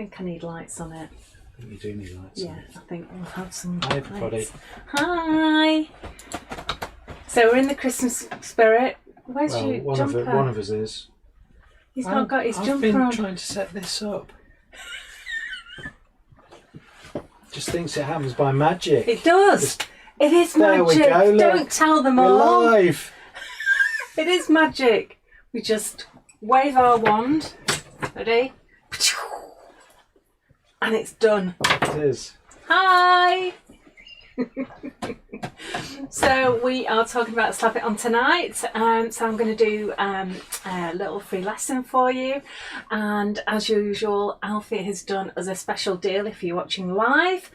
think I need lights on it. I think you do need lights. Yeah, I think we'll have some. Hi everybody. Lights. Hi. So we're in the Christmas spirit. Where's your jumper? One of us is. He's not got his jumper I've been on. trying to set this up. Just thinks it happens by magic. It does. It is There magic. we go, look. Don't tell them We're all. live. It is magic. We just wave our wand. Ready? And it's done. It is. Hi! So we are talking about Slap It On tonight. So I'm going to do a little free lesson for you. And as usual, Alfie has done us a special deal if you're watching live.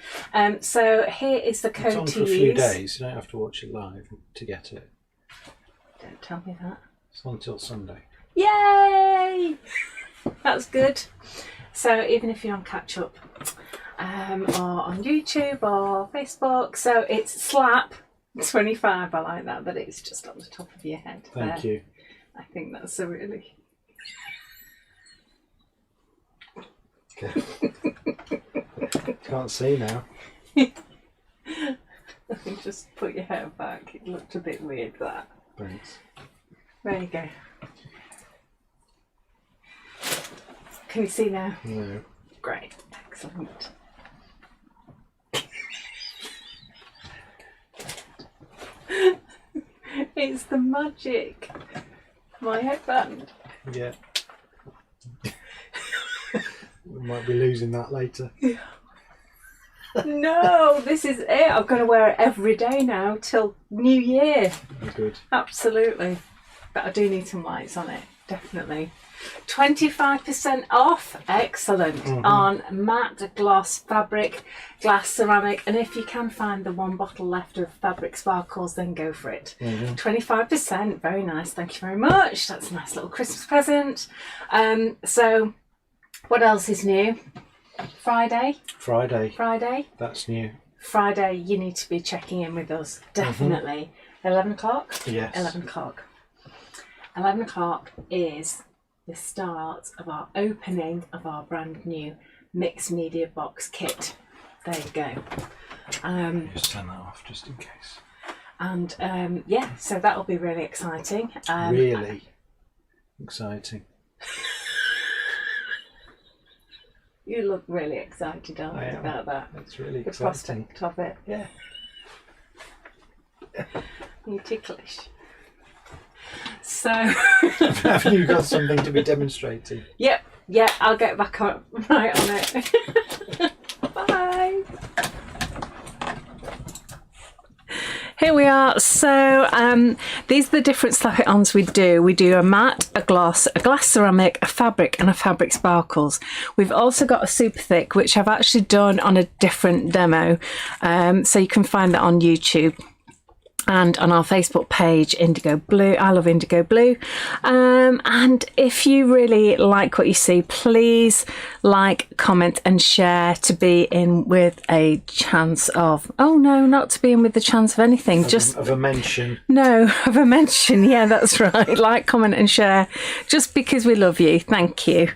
So here is the code It's on to for a use. few days. You don't have to watch it live to get it. Don't tell me that. It's on until Sunday. Yay! That's good. So even if you're on catch up or on YouTube or Facebook, so it's Slap 25. I like that it's just on the top of your head. Thank you. I think that's a really. Okay. Can't see now. Just put your hair back. It looked a bit weird, that. Thanks. There you go. Can you see now? No. Great. Excellent. It's the magic. My headband. Yeah. We might be losing that later. No, this is it. I'm going to wear it every day now till New Year. Good. Absolutely. But I do need some lights on it. Definitely. 25% off. Excellent. On matte gloss fabric, glass ceramic, and if you can find the one bottle left of fabric sparkles, then go for it. 25%. Very nice. Thank you very much. That's a nice little Christmas present. So what else is new? Friday. That's new. Friday, you need to be checking in with us. Definitely. 11 o'clock? Yes. 11 o'clock. 11 o'clock is the start of our opening of our brand new mixed media box kit. There you go. Just turn that off just in case. And yeah, so that'll be really exciting. Really exciting. You look really excited, aren't I you, am. about that? It's really The exciting. prospect of it. Yeah. You ticklish. So Have you got something to be demonstrating? Yep, yeah, I'll get back on right on it. Bye. Here we are. So these are the different Slap It Ons we do. We do a matte, a glass ceramic, a fabric, and a fabric sparkles. We've also got a super thick, which I've actually done on a different demo. So you can find that on YouTube. And on our Facebook page, Indigo Blue. I love Indigo Blue. And if you really like what you see, please like, comment and share to be in with a chance of, oh no, not to be in with the chance of anything. Of a mention. No, of a mention. Yeah, that's right. Like, comment and share just because we love you. Thank you.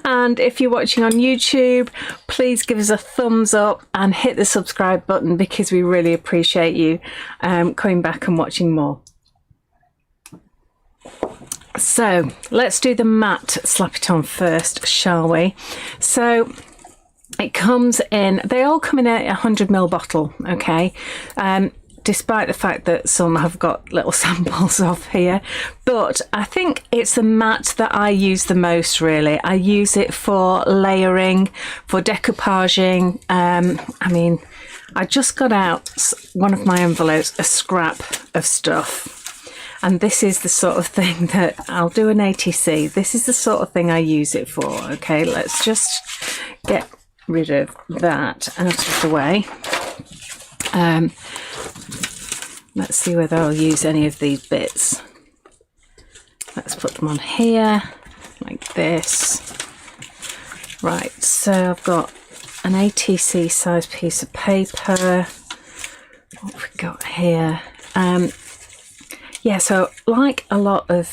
And if you're watching on YouTube, please give us a thumbs up and hit the subscribe button because we really appreciate you coming back and watching more. So let's do the matte Slap It On first, shall we? So it comes in, they all come in a 100ml bottle, okay? Despite the fact that some have got little samples of here, but I think it's the matte that I use the most, really. I use it for layering, for decoupaging. I mean, I just got out one of my envelopes, a scrap of stuff, and this is the sort of thing that I'll do an ATC. This is the sort of thing I use it for. Okay, let's just get rid of that out of the way. Let's see whether I'll use any of these bits. Let's put them on here, like this. Right, so I've got an ATC size piece of paper. What have we got here? Yeah, so like a lot of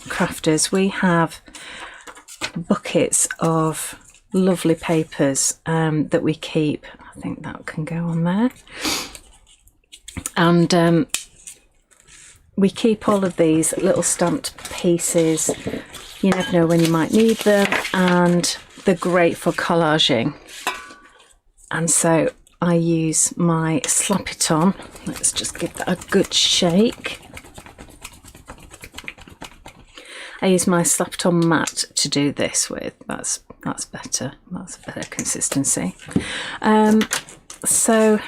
crafters, we have buckets of lovely papers that we keep. I think that can go on there. And we keep all of these little stamped pieces. You never know when you might need them, and they're great for collaging. And so I use my Slap It On. Let's just give that a good shake. I use my Slap It On mat to do this with. That's better. That's a better consistency. So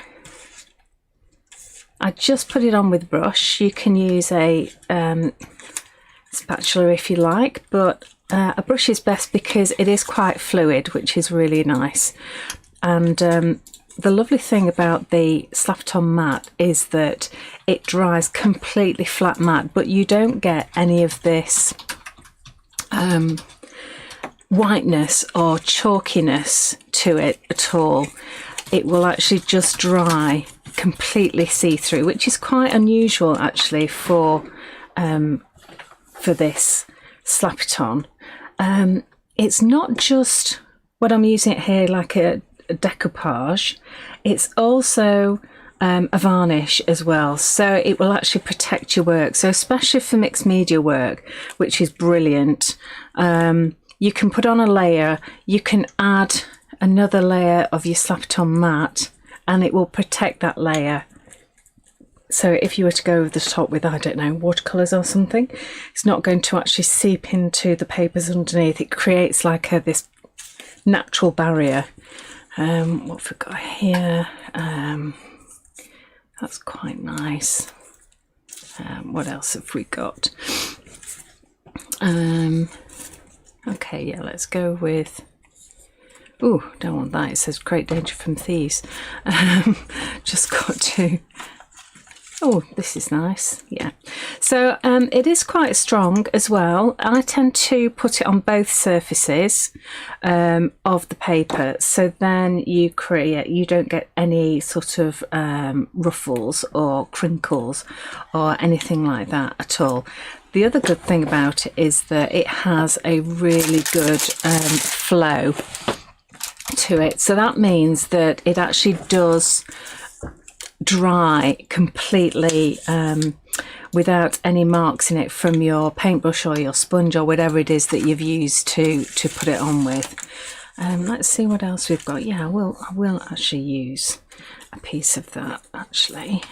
I just put it on with a brush. You can use a spatula if you like, but a brush is best because it is quite fluid, which is really nice. And the lovely thing about the Slap It On mat is that it dries completely flat matte, but you don't get any of this whiteness or chalkiness to it at all. It will actually just dry completely see-through, which is quite unusual actually for this Slap It On. It's not just what I'm using it here like a decoupage, it's also a varnish as well, so it will actually protect your work. So especially for mixed media work, which is brilliant, you can put on a layer, you can add another layer of your Slap It On mat, and it will protect that layer. So if you were to go over the top with, I don't know, watercolours or something, it's not going to actually seep into the papers underneath. It creates like this natural barrier. What have we got here? That's quite nice. What else have we got? Okay, yeah, let's go with... Oh, don't want that. It says great danger from thieves. Just got to... Oh, this is nice. Yeah. So it is quite strong as well. I tend to put it on both surfaces of the paper. So then you don't get any sort of ruffles or crinkles or anything like that at all. The other good thing about it is that it has a really good flow to it. So that means that it actually does dry completely without any marks in it from your paintbrush or your sponge or whatever it is that you've used to put it on with. Let's see what else we've got. Yeah, I will actually use a piece of that actually.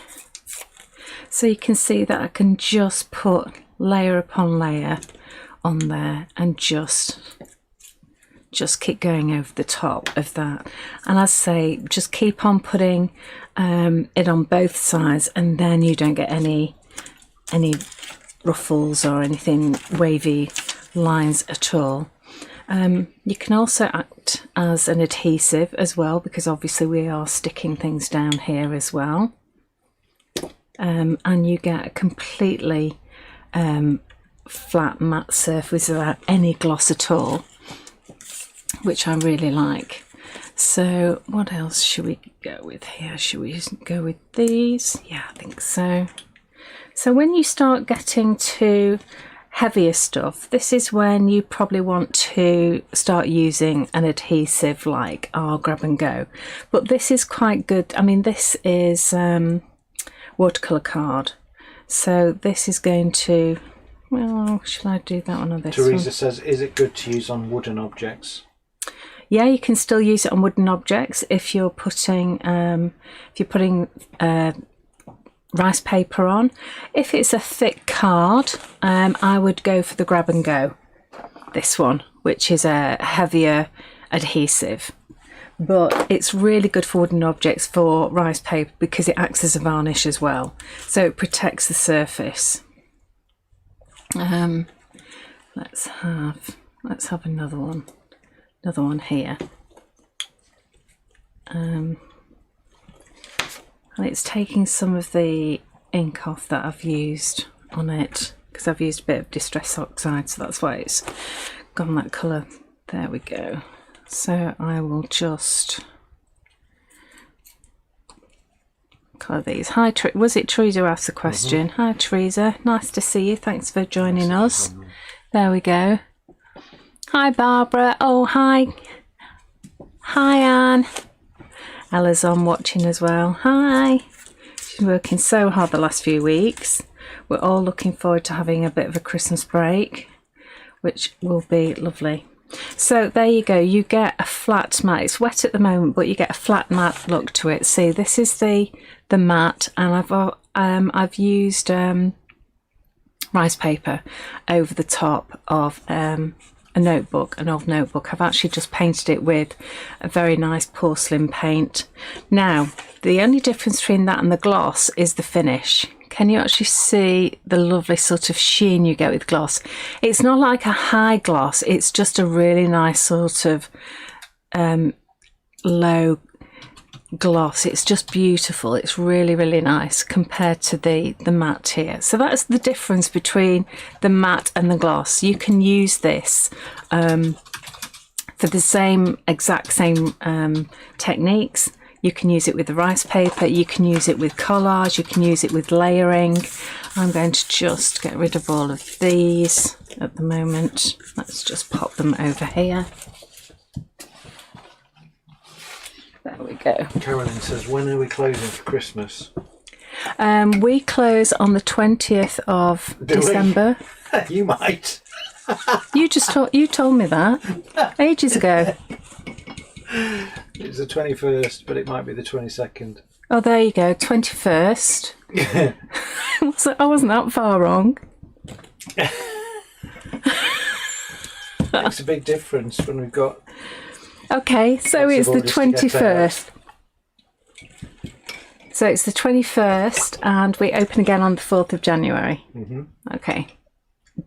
So you can see that I can just put layer upon layer on there and just keep going over the top of that. And as I say, just keep on putting it on both sides, and then you don't get any ruffles or anything wavy lines at all. You can also act as an adhesive as well, because obviously we are sticking things down here as well. And you get a completely flat matte surface without any gloss at all, which I really like. So what else should we go with here? Should we go with these? Yeah, I think so. So when you start getting to heavier stuff, this is when you probably want to start using an adhesive like our Grab and Go. But this is quite good. I mean, this is watercolour card. So this is going to, well, should I do that one or this Teresa one? says, is it good to use on wooden objects? Yeah, you can still use it on wooden objects if you're putting rice paper on. If it's a thick card, I would go for the Grab and Go, this one, which is a heavier adhesive. But it's really good for wooden objects for rice paper because it acts as a varnish as well, so it protects the surface. Let's have another one here. And it's taking some of the ink off that I've used on it, because I've used a bit of Distress Oxide, so that's why it's gone that colour. There we go. So I will just colour these. Hi, was it Teresa who asked the question? Hi Teresa, nice to see you. Thanks for joining us. There we go. Hi Barbara. Oh, hi. Hi, Anne. Ella's on watching as well. Hi. She's working so hard the last few weeks. We're all looking forward to having a bit of a Christmas break, which will be lovely. So there you go. You get a flat mat. It's wet at the moment, but you get a flat mat look to it. See, this is the mat, and I've used rice paper over the top of a notebook, an old notebook. I've actually just painted it with a very nice porcelain paint. Now, the only difference between that and the gloss is the finish. Can you actually see the lovely sort of sheen you get with gloss? It's not like a high gloss, it's just a really nice sort of low gloss. It's just beautiful. It's really, really nice compared to the matte here. So that's the difference between the matte and the gloss. You can use this for the exact same techniques. You can use it with the rice paper, you can use it with collage, you can use it with layering. I'm going to just get rid of all of these at the moment. Let's just pop them over here. There we go. Carolyn says, when are we closing for Christmas? We close on the 20th of December. You might. You told me that ages ago. It's the 21st, but it might be the 22nd. Oh, there you go, 21st. I wasn't that far wrong. Makes a big difference when we've got... Okay, so it's the 21st. So it's the 21st, and we open again on the 4th of January. Mm-hmm. Okay.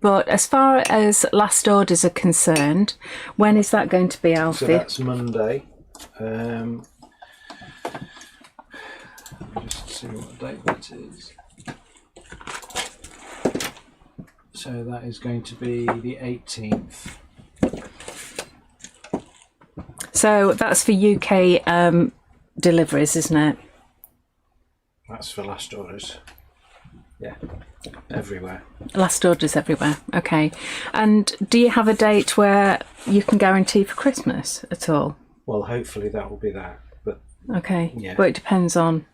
But as far as last orders are concerned, when is that going to be, Alfie? So that's Monday. Let me just see what date that is. So that is going to be the 18th. So that's for UK deliveries, isn't it? That's for last orders. Yeah, everywhere. Last orders everywhere. Okay. And do you have a date where you can guarantee for Christmas at all? Well, hopefully that will be that. But okay. Yeah. But it depends on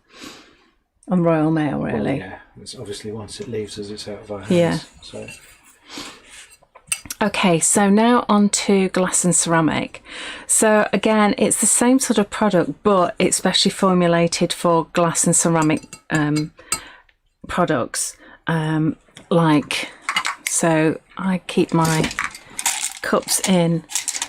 Royal Mail, really. Well, yeah. It's obviously once it leaves us, it's out of our hands. Yeah. So. Okay, so now on to glass and ceramic. So again, it's the same sort of product, but it's specially formulated for glass and ceramic products. So I keep my cups in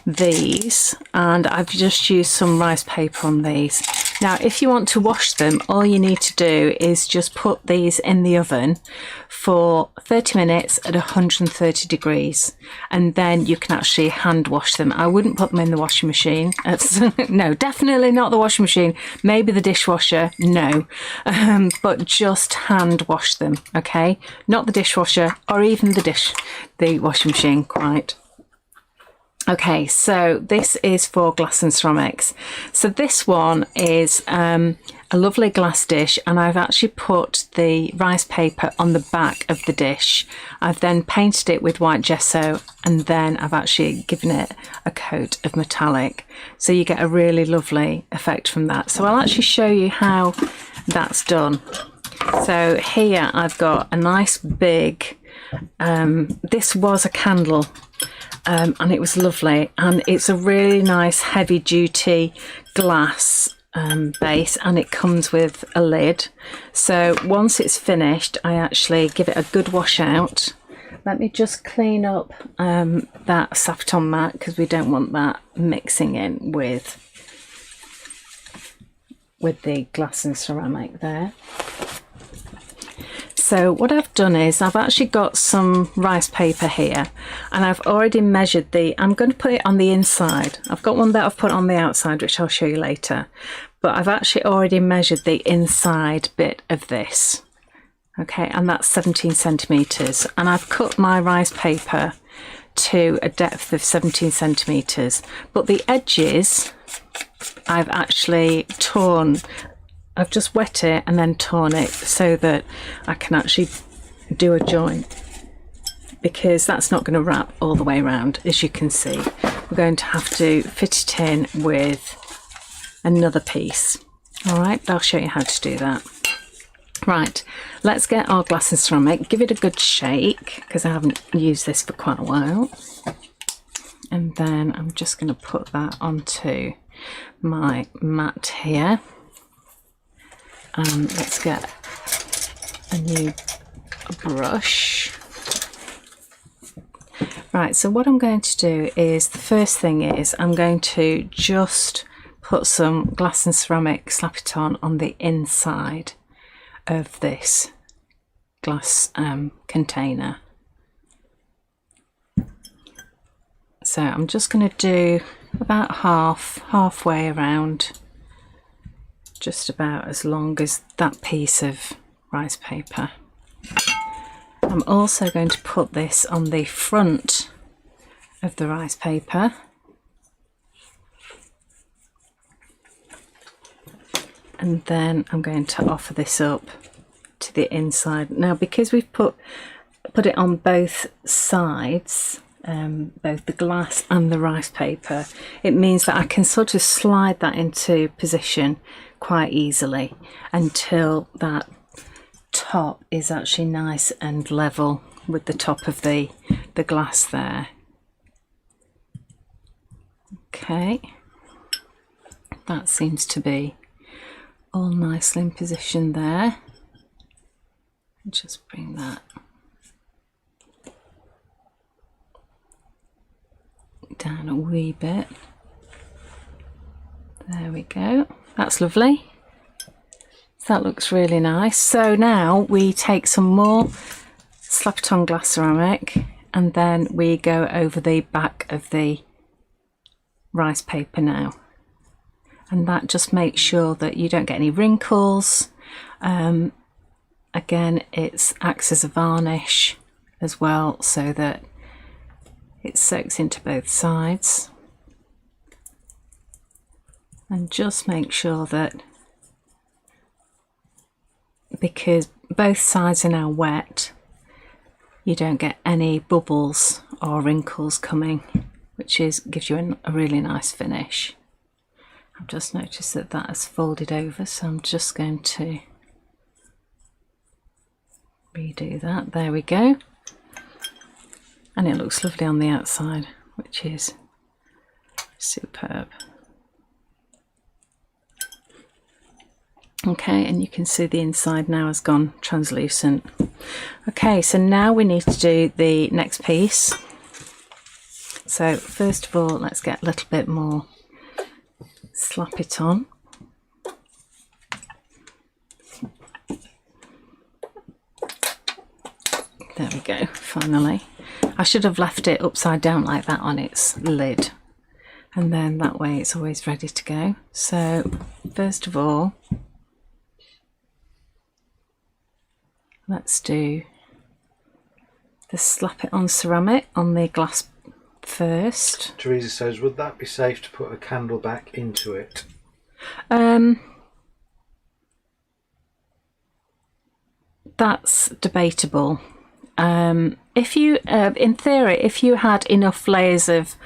these, and I've just used some rice paper on these. Now, if you want to wash them, all you need to do is just put these in the oven for 30 minutes at 130 degrees, and then you can actually hand wash them. I wouldn't put them in the washing machine. No, definitely not the washing machine. Maybe the dishwasher, no. But just hand wash them, okay? Not the dishwasher or even the washing machine, quite. Okay, so this is for glass and ceramics. So this one is a lovely glass dish, and I've actually put the rice paper on the back of the dish. I've then painted it with white gesso, and then I've actually given it a coat of metallic. So you get a really lovely effect from that. So I'll actually show you how that's done. So here I've got a nice big, this was a candle. And it was lovely, and it's a really nice heavy duty glass base, and it comes with a lid. So once it's finished, I actually give it a good wash out. Let me just clean up that Saffeton mat, because we don't want that mixing in with the glass and ceramic there. So what I've done is I've actually got some rice paper here, and I've already measured I'm going to put it on the inside. I've got one that I've put on the outside, which I'll show you later, but I've actually already measured the inside bit of this. Okay, and that's 17 centimetres, and I've cut my rice paper to a depth of 17 centimetres, but the edges I've actually torn. I've just wet it and then torn it so that I can actually do a joint, because that's not going to wrap all the way around, as you can see. We're going to have to fit it in with another piece. All right, I'll show you how to do that. Right, let's get our glass and ceramic, give it a good shake because I haven't used this for quite a while. And then I'm just going to put that onto my mat here. And let's get a new brush. Right, so what I'm going to do is, the first thing is I'm going to just put some glass and ceramic Slap It on the inside of this glass container. So I'm just going to do about halfway around, just about as long as that piece of rice paper. I'm also going to put this on the front of the rice paper. And then I'm going to offer this up to the inside. Now, because we've put it on both sides, both the glass and the rice paper, it means that I can sort of slide that into position quite easily until that top is actually nice and level with the top of the glass there. Okay, that seems to be all nicely in position there. Just bring that down a wee bit. There we go, that's lovely. That looks really nice. So now we take some more Slap It On glass ceramic and then we go over the back of the rice paper now. And that just makes sure that you don't get any wrinkles. Again, it acts as a varnish as well, so that it soaks into both sides. And just make sure that, because both sides are now wet, you don't get any bubbles or wrinkles coming, which gives you a really nice finish. I've just noticed that that has folded over, so I'm just going to redo that. There we go. And it looks lovely on the outside, which is superb. Okay, and you can see the inside now has gone translucent. Okay, so now we need to do the next piece. So first of all, let's get a little bit more Slap It On. There we go, finally. I should have left it upside down like that on its lid, and then that way it's always ready to go. So first of all, let's do the Slap It On ceramic on the glass first. Teresa says, would that be safe to put a candle back into it? That's debatable. If you, in theory, if you had enough layers of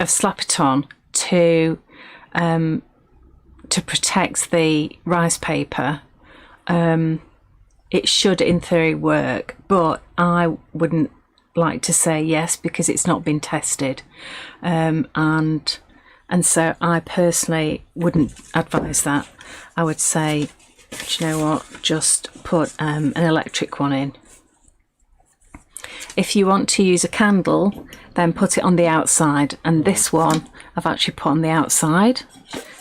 Slap It On to protect the rice paper, it should in theory work, but I wouldn't like to say yes because it's not been tested, and so I personally wouldn't advise that. I would say, do you know what, just put an electric one in. If you want to use a candle, then put it on the outside, and this one I've actually put on the outside,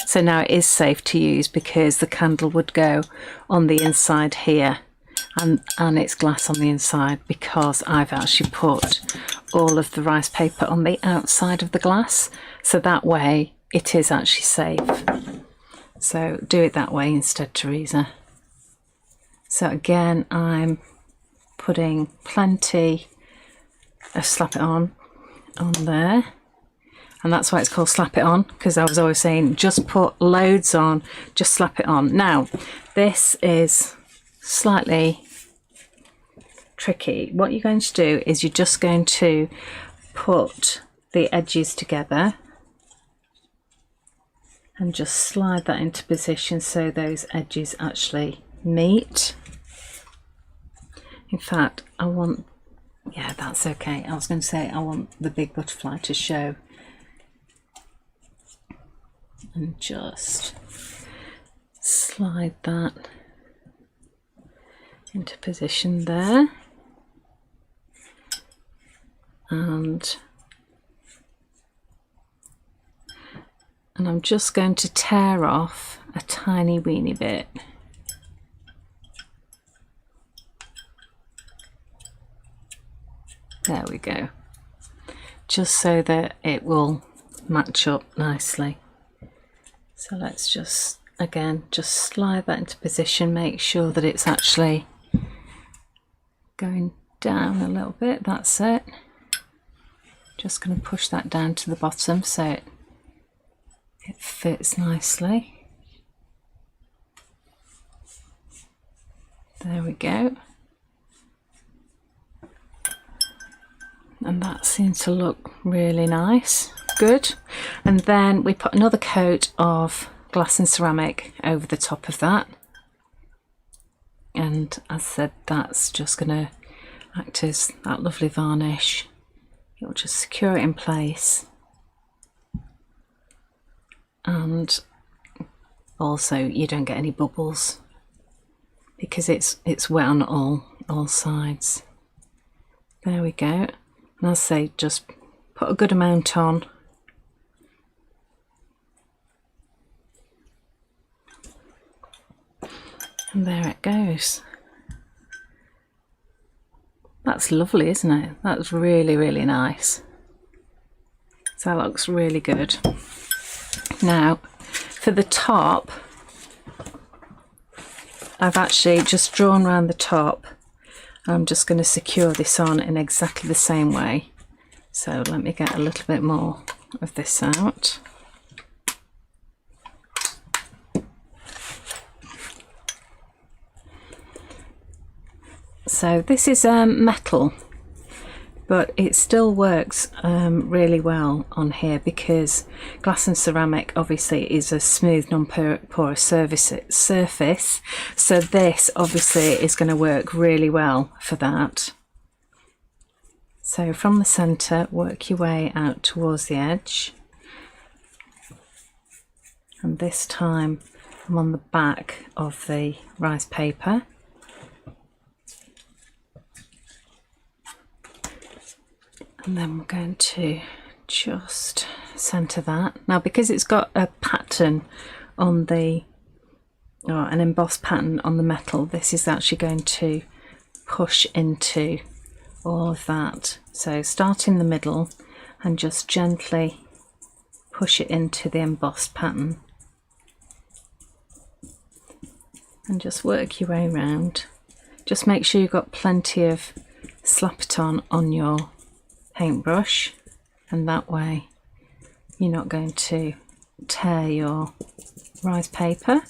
so now it is safe to use because the candle would go on the inside here, and it's glass on the inside, because I've actually put all of the rice paper on the outside of the glass, so that way it is actually safe. So do it that way instead, Teresa. So again, I'm putting plenty of Slap It On there, and that's why it's called Slap It On, because I was always saying just put loads on, just slap it on. Now this is slightly tricky. What you're going to do is you're just going to put the edges together and just slide that into position so those edges actually meet. In fact, I want, yeah, that's okay. I was going to say I want the big butterfly to show, and just slide that into position there. And I'm just going to tear off a tiny weeny bit. There we go. Just so that it will match up nicely. So let's just, again, just slide that into position, make sure that it's actually going down a little bit. That's it. Just going to push that down to the bottom so it fits nicely. There we go. And that seems to look really nice. Good. And then we put another coat of glass and ceramic over the top of that. And as I said, that's just going to act as that lovely varnish. It'll just secure it in place. And also you don't get any bubbles because it's wet on all sides. There we go. And as I say, just put a good amount on. And there it goes. That's lovely, isn't it? That's really, really nice. So that looks really good. Now, for the top, I've actually just drawn around the top. I'm just going to secure this on in exactly the same way. So let me get a little bit more of this out. So this is metal, but it still works really well on here because glass and ceramic obviously is a smooth non-porous surface, so this obviously is going to work really well for that. So from the centre, work your way out towards the edge, and this time I'm on the back of the rice paper. And then we're going to just centre that. Now, because it's got a pattern on the, or an embossed pattern on the metal, this is actually going to push into all of that. So start in the middle and just gently push it into the embossed pattern. And just work your way around. Just make sure you've got plenty of Slap-It-On on your paintbrush, and that way you're not going to tear your rice paper.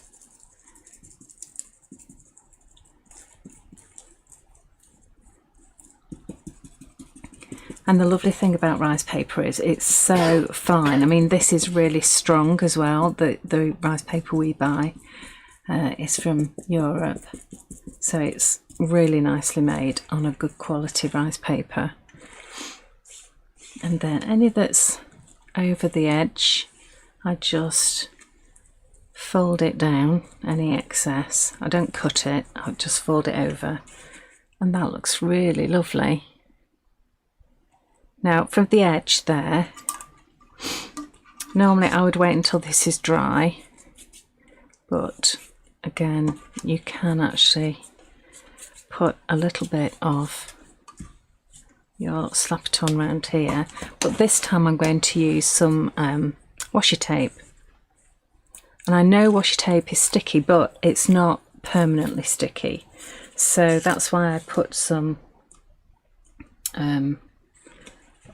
And the lovely thing about rice paper is it's so fine. I mean, this is really strong as well. The rice paper we buy is from Europe, so it's really nicely made on a good quality rice paper. And then any that's over the edge, I just fold it down, any excess. I don't cut it, I just fold it over, and that looks really lovely. Now from the edge there, normally I would wait until this is dry, but again you can actually put a little bit of your Slap-It-On round here, but this time I'm going to use some washi tape. And I know washi tape is sticky, but it's not permanently sticky, so that's why I put some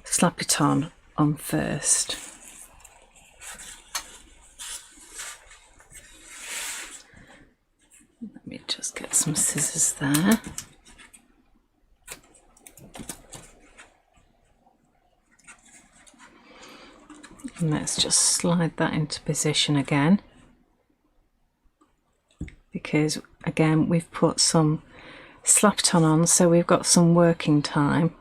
Slap-It-On on first. Let me just get some scissors there. And let's just slide that into position again, because again we've put some Slap-it-on on, so we've got some working time.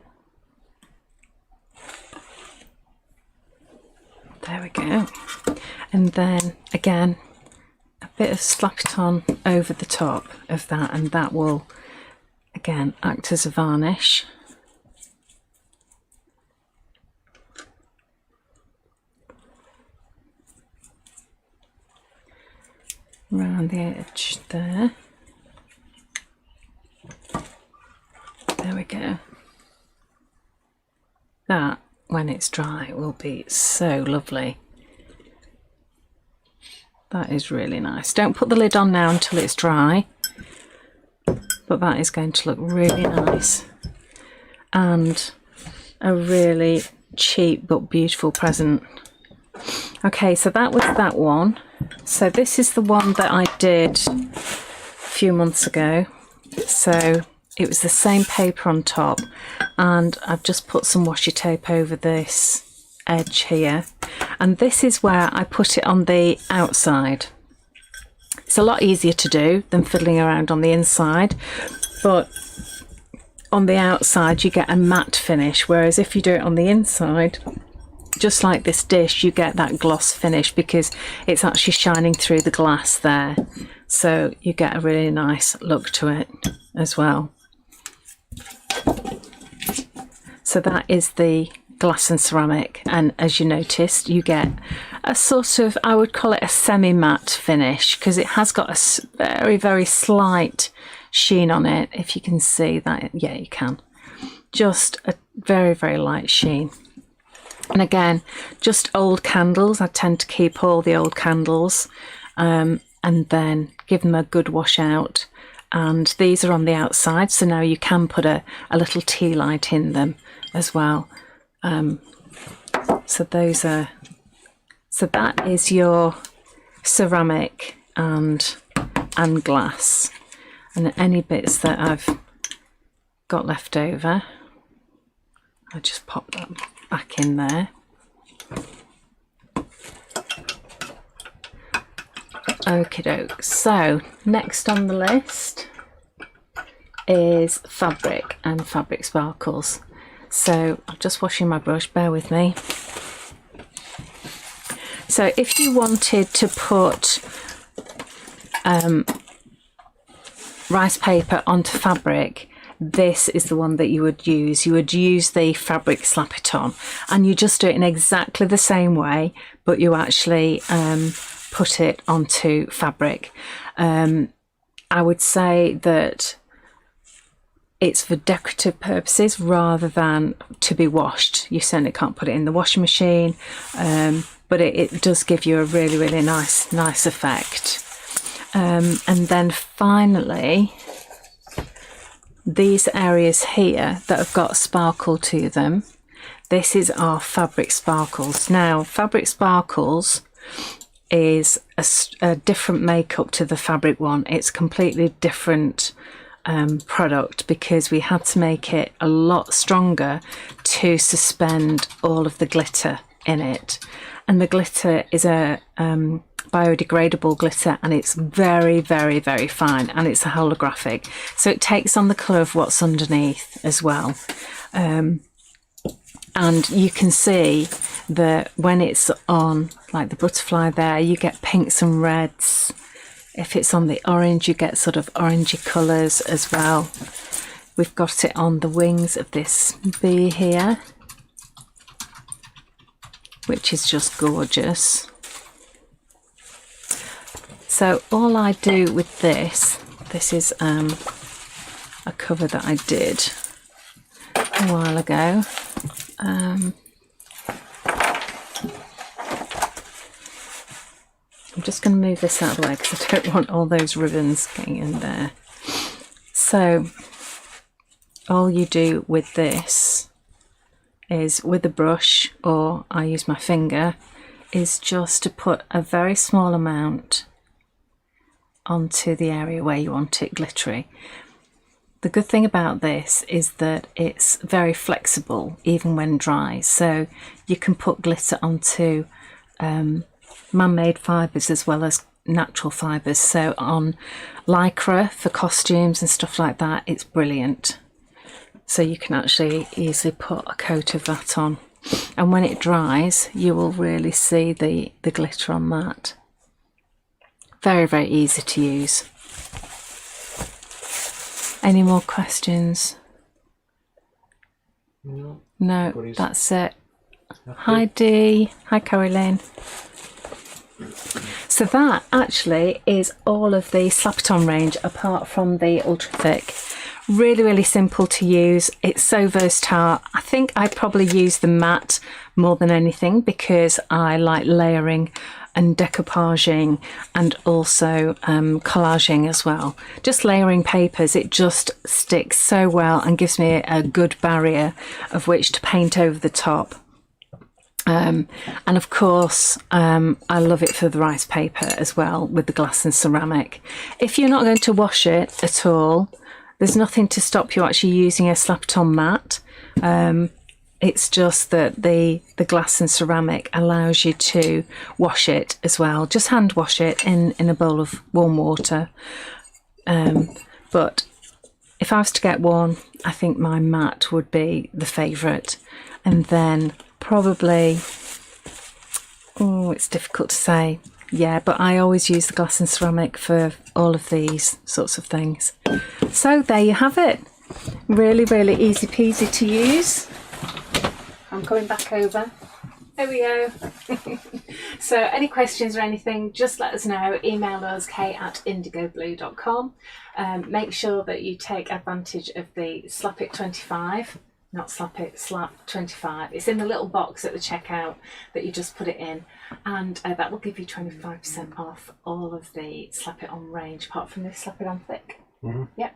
There we go. And then again a bit of Slap-it-on over the top of that, and that will again act as a varnish. Around the edge there. There we go. That, when it's dry, will be so lovely. That is really nice. Don't put the lid on now until it's dry, but that is going to look really nice, and a really cheap but beautiful present. Okay, so that was that one. So this is the one that I did a few months ago. So it was the same paper on top, and I've just put some washi tape over this edge here, and this is where I put it on the outside. It's a lot easier to do than fiddling around on the inside, but on the outside you get a matte finish, whereas if you do it on the inside, just like this dish, you get that gloss finish because it's actually shining through the glass there, so you get a really nice look to it as well. So that is the glass and ceramic, and as you noticed, you get a sort of, I would call it a semi-matte finish, because it has got a very, very slight sheen on it. If you can see that, yeah, you can. Just a very, very light sheen. And again, just old candles. I tend to keep all the old candles and then give them a good wash out. And these are on the outside, so now you can put a little tea light in them as well. So those are, so that is your ceramic and glass. And any bits that I've got left over, I just pop that back in there. Okie doke. So next on the list is fabric and fabric sparkles. So I'm just washing my brush, bear with me. So if you wanted to put rice paper onto fabric, this is the one that you would use. You would use the fabric Slap-it-on, and you just do it in exactly the same way, but you actually put it onto fabric. I would say that it's for decorative purposes rather than to be washed. You certainly can't put it in the washing machine, but it does give you a really, really nice effect. And then finally, these areas here that have got sparkle to them, this is our fabric sparkles. Now, fabric sparkles is a different makeup to the fabric one. It's completely different product, because we had to make it a lot stronger to suspend all of the glitter in it. And the glitter is a biodegradable glitter, and it's very, very, very fine, and it's a holographic, so it takes on the colour of what's underneath as well. And you can see that when it's on, like the butterfly there, you get pinks and reds. If it's on the orange, you get sort of orangey colours as well. We've got it on the wings of this bee here, which is just gorgeous. So all I do with this is a cover that I did a while ago. I'm just going to move this out of the way because I don't want all those ribbons getting in there. So all you do with this is, with a brush, or I use my finger, is just to put a very small amount onto the area where you want it glittery. the good thing about this is that it's very flexible even when dry, so you can put glitter onto man-made fibres as well as natural fibres. So on lycra for costumes and stuff like that, it's brilliant. So you can actually easily put a coat of that on, and when it dries you will really see the glitter on that. Very, very easy to use. Any more questions? No. No, Everybody's that's it. happy. Hi Dee. Hi Caroline. So that actually is all of the Slap-it-on range apart from the Ultra Thick. Really, really simple to use. It's so versatile. I think I probably use the matte more than anything because I like layering and decoupaging and also collaging as well. Just layering papers, it just sticks so well and gives me a good barrier of which to paint over the top. And of course, I love it for the rice paper as well with the glass and ceramic. If you're not going to wash it at all, there's nothing to stop you actually using a Slap-it-on mat. It's just that the glass and ceramic allows you to wash it as well. Just hand wash it in a bowl of warm water. But if I was to get one, I think my mat would be the favourite. And then probably, oh, it's difficult to say. Yeah, but I always use the glass and ceramic for all of these sorts of things. So there you have it. Really, really easy peasy to use. I'm coming back over. There we go. So any questions or anything, just let us know. Email us kate@indigoblue.com. Make sure that you take advantage of the Slap It 25. Not Slap It, Slap 25. It's in the little box at the checkout that you just put it in, and that will give you 25% off all of the Slap It On range, apart from this Slap It On Thick. Mm-hmm. Yep,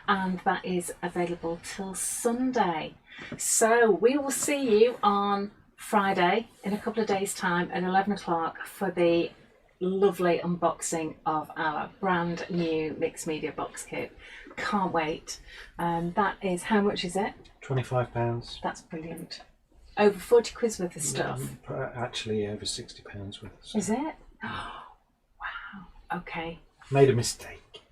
and that is available till Sunday. So we will see you on Friday in a couple of days' time at 11 o'clock for the lovely unboxing of our brand new mixed media box kit. Can't wait. That is, how much is it? £25. That's brilliant. Over 40 quid worth of stuff. Actually, over £60 worth of stuff. Is it? Oh, wow. Okay. Made a mistake.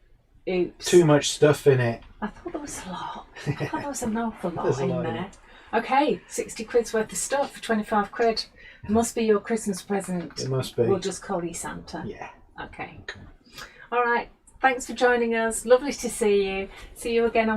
Oops. Too much stuff in it. I thought there was a lot. I thought there was an awful lot There's a in lot in there. Okay, 60 quid's worth of stuff for 25 quid. Must be your Christmas present. It must be. We'll just call you Santa. Yeah. Okay. Okay. All right. Thanks for joining us. Lovely to see you. See you again on